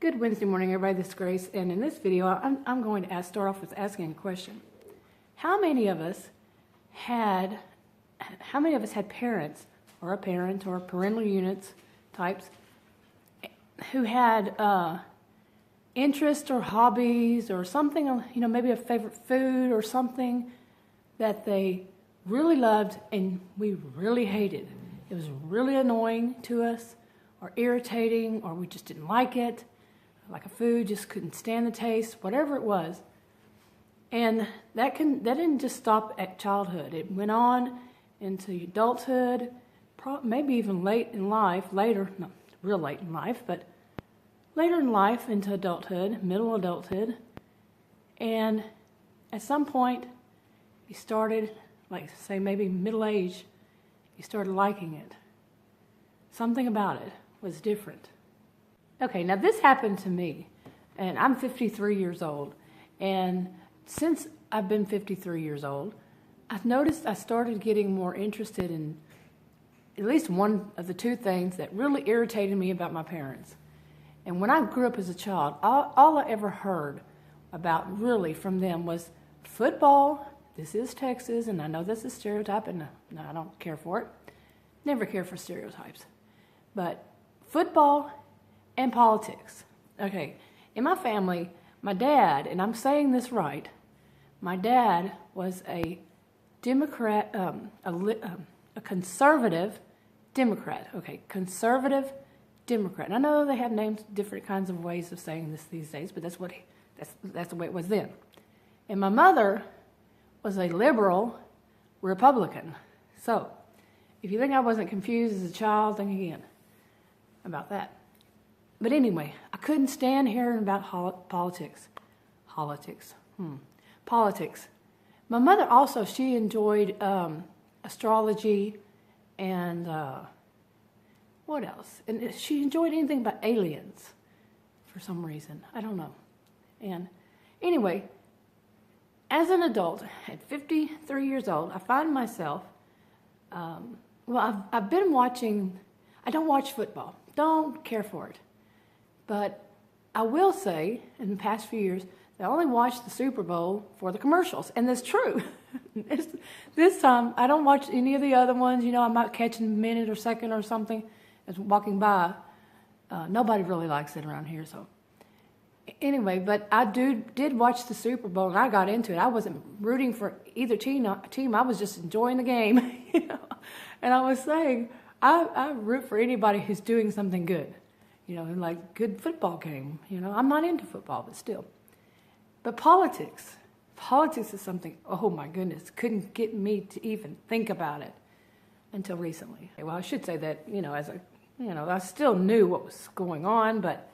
Good Wednesday morning, everybody. This is Grace, and in this video, I'm going to start off with asking a question. How many of us had parents, or a parent, or parental units types, who had interests or hobbies or something, maybe a favorite food or something that they really loved and we really hated? It was really annoying to us, or irritating, or we just didn't like it. Like a food, just couldn't stand the taste, whatever it was. And that didn't just stop at childhood. It went on into adulthood, maybe even late in life, not real late in life, but later in life into adulthood, middle adulthood. And at some point, you started, say maybe middle age, you started liking it. Something about it was different. Okay, now this happened to me, and I'm 53 years old, and since I've been 53 years old, I've noticed I started getting more interested in at least one of the two things that really irritated me about my parents. And when I grew up as a child, all I ever heard about really from them was football. This is Texas, and I know this is stereotype, and no, I don't care for it. Never care for stereotypes. But football and politics. Okay, in my family, my dad, and I'm saying this right, my dad was a Democrat, a conservative Democrat. Okay, conservative Democrat. And I know they have names, different kinds of ways of saying this these days, but that's the way it was then. And my mother was a liberal Republican. So, if you think I wasn't confused as a child, think again about that. But anyway, I couldn't stand hearing about politics. Politics. My mother also, she enjoyed astrology and what else? And she enjoyed anything about aliens for some reason. I don't know. And anyway, as an adult, at 53 years old, I find myself, I've been watching, I don't watch football. Don't care for it. But I will say, in the past few years, I only watched the Super Bowl for the commercials. And that's true. This time, I don't watch any of the other ones. I might catch a minute or second or something as walking by. Nobody really likes it around here, so. Anyway, but I did watch the Super Bowl, and I got into it. I wasn't rooting for either team. I was just enjoying the game. And I was saying, I root for anybody who's doing something good. Like good football game. I'm not into football, but still. But politics is something, oh my goodness, couldn't get me to even think about it until recently. Well, I should say that, I still knew what was going on, but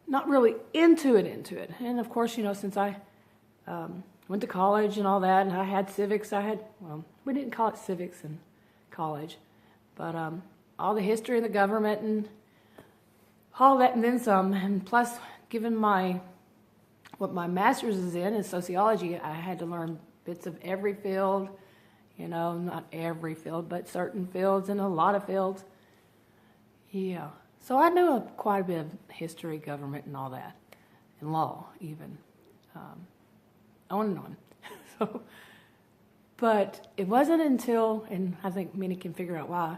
not really into it. And of course, since I went to college and all that, and I had civics, we didn't call it civics in college, but all the history of the government and all that and then some, and plus, given what my master's is in sociology, I had to learn bits of every field, not every field, but certain fields and a lot of fields. Yeah, so I knew quite a bit of history, government, and all that, and law even, on and on. So, but it wasn't until, and I think many can figure out why,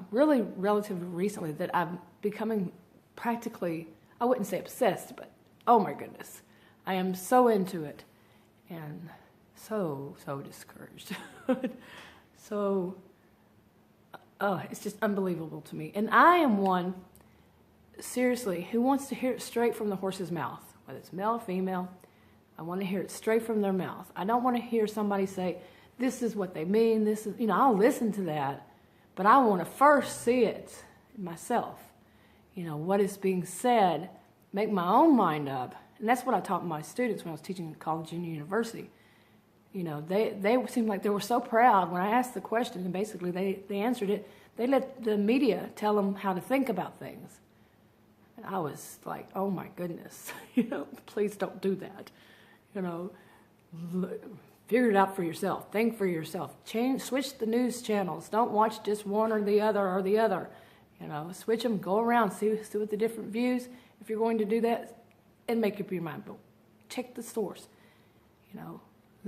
really relatively recently that I'm becoming practically, I wouldn't say obsessed, but oh my goodness, I am so into it and so discouraged. It's just unbelievable to me. And I am one, seriously, who wants to hear it straight from the horse's mouth, whether it's male or female. I want to hear it straight from their mouth. I don't want to hear somebody say, this is what they mean, this is, I'll listen to that, but I want to first see it myself. What is being said, make my own mind up. And that's what I taught my students when I was teaching at college and university. They seemed like they were so proud when I asked the question, and basically they answered it. They let the media tell them how to think about things. And I was like, oh my goodness, please don't do that. Figure it out for yourself. Think for yourself. Switch the news channels. Don't watch just one or the other. You know, switch them, go around, see what the different views. If you're going to do that, and make up your mind. But check the source. You know,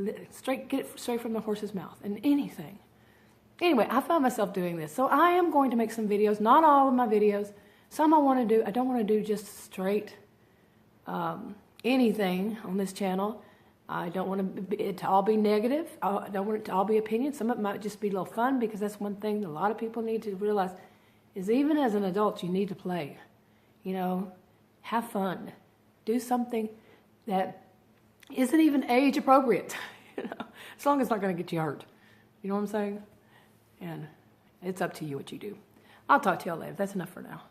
get it straight from the horse's mouth and anything. Anyway, I found myself doing this. So I am going to make some videos, not all of my videos. Some I want to do, I don't want to do just straight anything on this channel. I don't want it to all be negative. I don't want it to all be opinions. Some of it might just be a little fun, because that's one thing that a lot of people need to realize is even as an adult, you need to play. You know, have fun. Do something that isn't even age appropriate. You know, as long as it's not going to get you hurt. You know what I'm saying? And it's up to you what you do. I'll talk to y'all later. That's enough for now.